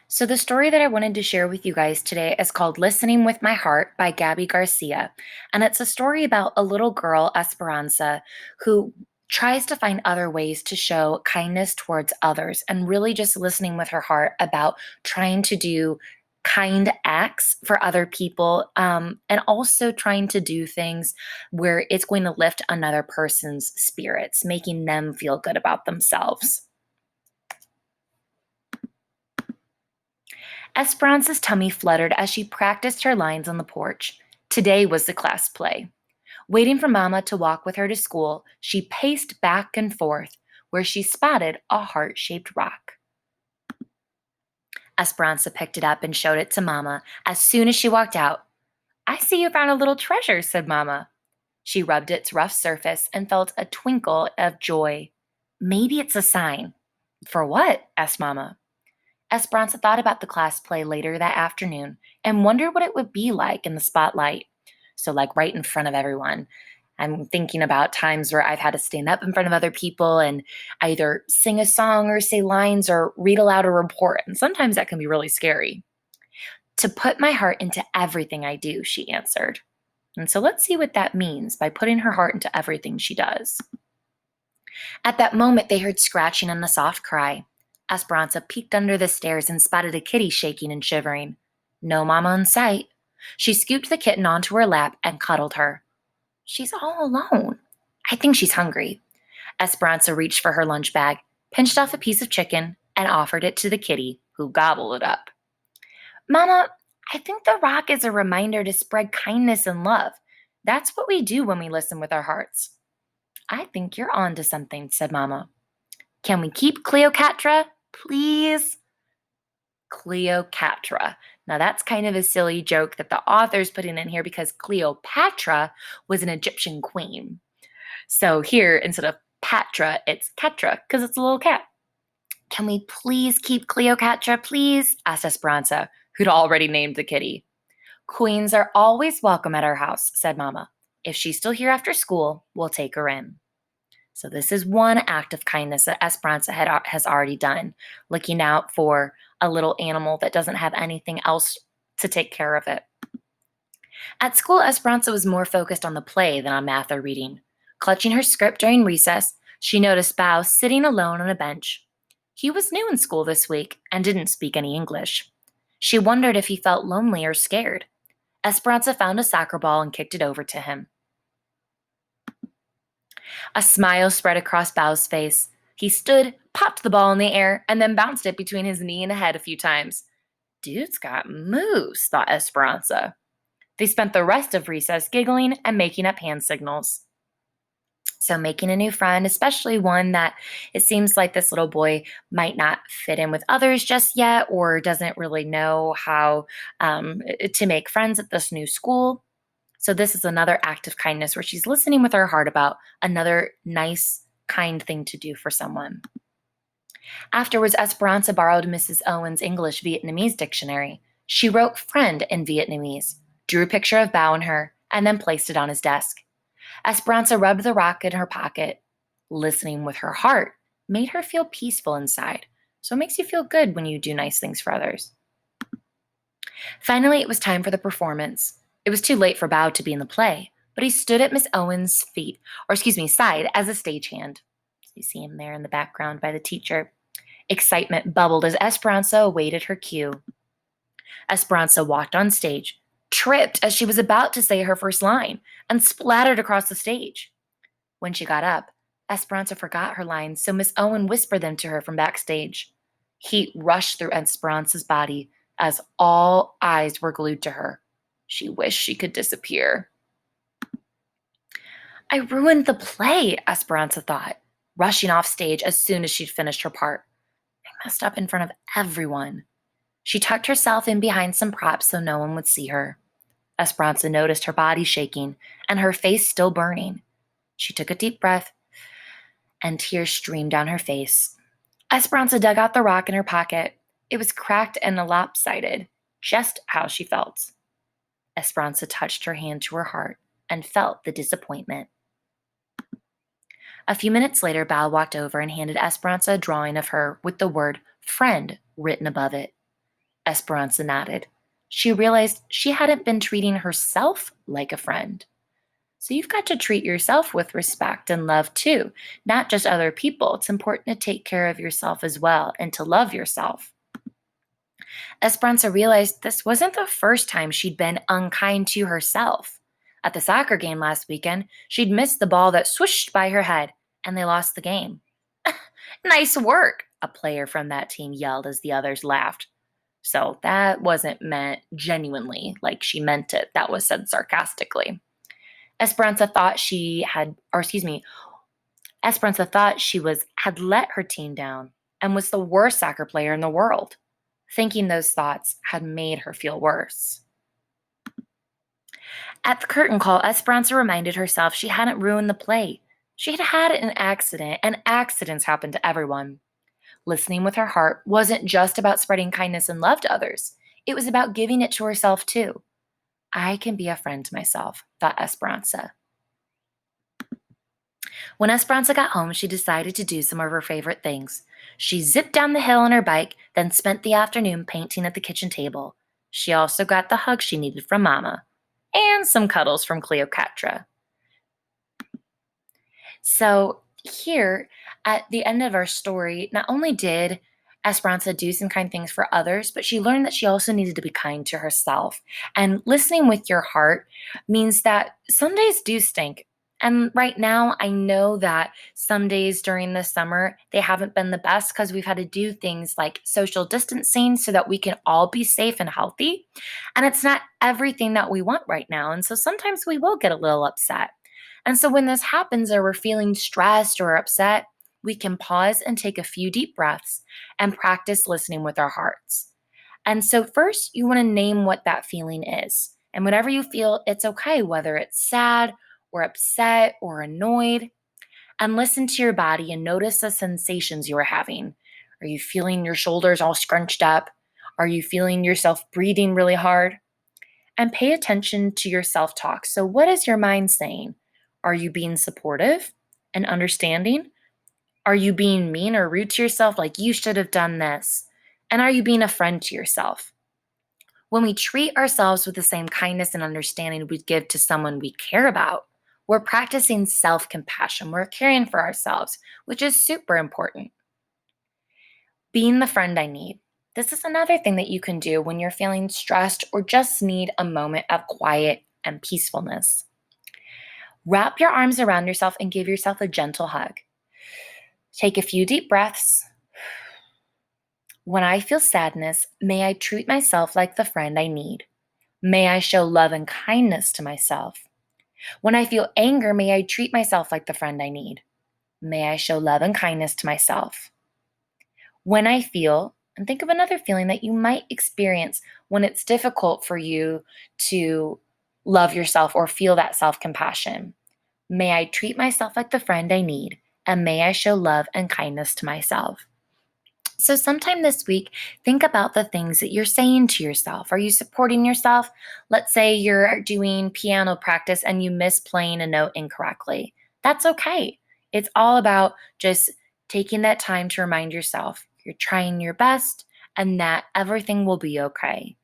So, the story that I wanted to share with you guys today is called Listening with My Heart by Gabi Garcia. And it's a story about a little girl, Esperanza, who tries to find other ways to show kindness towards others and really just listening with her heart about trying to do kind acts for other people, and also trying to do things where it's going to lift another person's spirits, making them feel good about themselves. Esperanza's tummy fluttered as she practiced her lines on the porch. Today was the class play. Waiting for Mama to walk with her to school, she paced back and forth, where she spotted a heart shaped rock. Esperanza picked it up and showed it to Mama as soon as she walked out. I see you found a little treasure, said Mama. She rubbed its rough surface and felt a twinkle of joy. Maybe it's a sign. For what? Asked Mama. Esperanza thought about the class play later that afternoon and wondered what it would be like in the spotlight. So, like right in front of everyone. I'm thinking about times where I've had to stand up in front of other people and either sing a song or say lines or read aloud a report. And sometimes that can be really scary. To put my heart into everything I do, she answered. And so let's see what that means by putting her heart into everything she does. At that moment, they heard scratching and a soft cry. Esperanza peeked under the stairs and spotted a kitty shaking and shivering. No Mama in sight. She scooped the kitten onto her lap and cuddled her. She's all alone. I think she's hungry. Esperanza reached for her lunch bag, pinched off a piece of chicken, and offered it to the kitty, who gobbled it up. Mama, I think the rock is a reminder to spread kindness and love. That's what we do when we listen with our hearts. I think you're on to something, said Mama. Can we keep Cleopatra, please? Cleopatra. Now, that's kind of a silly joke that the author's putting in here because Cleopatra was an Egyptian queen. So here, instead of Patra, it's Ketra because it's a little cat. Can we please keep Cleopatra, please? Asked Esperanza, who'd already named the kitty. Queens are always welcome at our house, said Mama. If she's still here after school, we'll take her in. So this is one act of kindness that Esperanza has already done, looking out for a little animal that doesn't have anything else to take care of it. At school, Esperanza was more focused on the play than on math or reading. Clutching her script during recess, she noticed Bao sitting alone on a bench. He was new in school this week and didn't speak any English. She wondered if he felt lonely or scared. Esperanza found a soccer ball and kicked it over to him. A smile spread across Bao's face. He stood, popped the ball in the air, and then bounced it between his knee and head a few times. Dude's got moves, thought Esperanza. They spent the rest of recess giggling and making up hand signals. So making a new friend, especially one that it seems like this little boy might not fit in with others just yet or doesn't really know how to make friends at this new school. So this is another act of kindness where she's listening with her heart about another nice, kind thing to do for someone. Afterwards, Esperanza borrowed Mrs. Owen's English Vietnamese dictionary. She wrote friend in Vietnamese, drew a picture of Bao and her, and then placed it on his desk. Esperanza rubbed the rock in her pocket. Listening with her heart made her feel peaceful inside. So it makes you feel good when you do nice things for others. Finally, it was time for the performance. It was too late for Bao to be in the play, but he stood at Miss Owen's side as a stagehand. You see him there in the background by the teacher. Excitement bubbled as Esperanza awaited her cue. Esperanza walked on stage, tripped as she was about to say her first line, and splattered across the stage. When she got up, Esperanza forgot her lines, so Miss Owen whispered them to her from backstage. Heat rushed through Esperanza's body as all eyes were glued to her. She wished she could disappear. I ruined the play, Esperanza thought, rushing off stage as soon as she'd finished her part. I messed up in front of everyone. She tucked herself in behind some props so no one would see her. Esperanza noticed her body shaking and her face still burning. She took a deep breath, and tears streamed down her face. Esperanza dug out the rock in her pocket. It was cracked and lopsided, just how she felt. Esperanza touched her hand to her heart and felt the disappointment. A few minutes later, Bao walked over and handed Esperanza a drawing of her with the word friend written above it. Esperanza nodded. She realized she hadn't been treating herself like a friend. So you've got to treat yourself with respect and love too, not just other people. It's important to take care of yourself as well and to love yourself. Esperanza realized this wasn't the first time she'd been unkind to herself. At the soccer game last weekend, she'd missed the ball that swished by her head, and they lost the game. Nice work, a player from that team yelled as the others laughed. So that wasn't meant genuinely, like she meant it. That was said sarcastically. Esperanza thought she had, or excuse me, Esperanza thought she had let her team down and was the worst soccer player in the world. Thinking those thoughts had made her feel worse. At the curtain call, Esperanza reminded herself she hadn't ruined the play. She had had an accident, and accidents happen to everyone. Listening with her heart wasn't just about spreading kindness and love to others. It was about giving it to herself too. I can be a friend to myself, thought Esperanza. When Esperanza got home, she decided to do some of her favorite things. She zipped down the hill on her bike, then spent the afternoon painting at the kitchen table. She also got the hug she needed from Mama, and some cuddles from Cleopatra. So here, at the end of our story, not only did Esperanza do some kind things for others, but she learned that she also needed to be kind to herself. And listening with your heart means that some days do stink. And right now, I know that some days during the summer, they haven't been the best because we've had to do things like social distancing so that we can all be safe and healthy. And it's not everything that we want right now. And so sometimes we will get a little upset. And so when this happens or we're feeling stressed or upset, we can pause and take a few deep breaths and practice listening with our hearts. And so, first, you want to name what that feeling is. And whenever you feel, it's okay, whether it's sad or upset or annoyed. And listen to your body and notice the sensations you are having. Are you feeling your shoulders all scrunched up? Are you feeling yourself breathing really hard? And pay attention to your self talk. So, what is your mind saying? Are you being supportive and understanding? Are you being mean or rude to yourself, like you should have done this? And are you being a friend to yourself? When we treat ourselves with the same kindness and understanding we give to someone we care about, we're practicing self compassion. We're caring for ourselves, which is super important. Being the friend I need. This is another thing that you can do when you're feeling stressed or just need a moment of quiet and peacefulness. Wrap your arms around yourself and give yourself a gentle hug. Take a few deep breaths. When I feel sadness, may I treat myself like the friend I need. May I show love and kindness to myself. When I feel anger, may I treat myself like the friend I need. May I show love and kindness to myself. When I feel, and think of another feeling that you might experience when it's difficult for you to love yourself or feel that self-compassion. May I treat myself like the friend I need, and may I show love and kindness to myself. So, sometime this week, think about the things that you're saying to yourself. Are you supporting yourself? Let's say you're doing piano practice and you miss playing a note incorrectly. That's okay. It's all about just taking that time to remind yourself you're trying your best and that everything will be okay.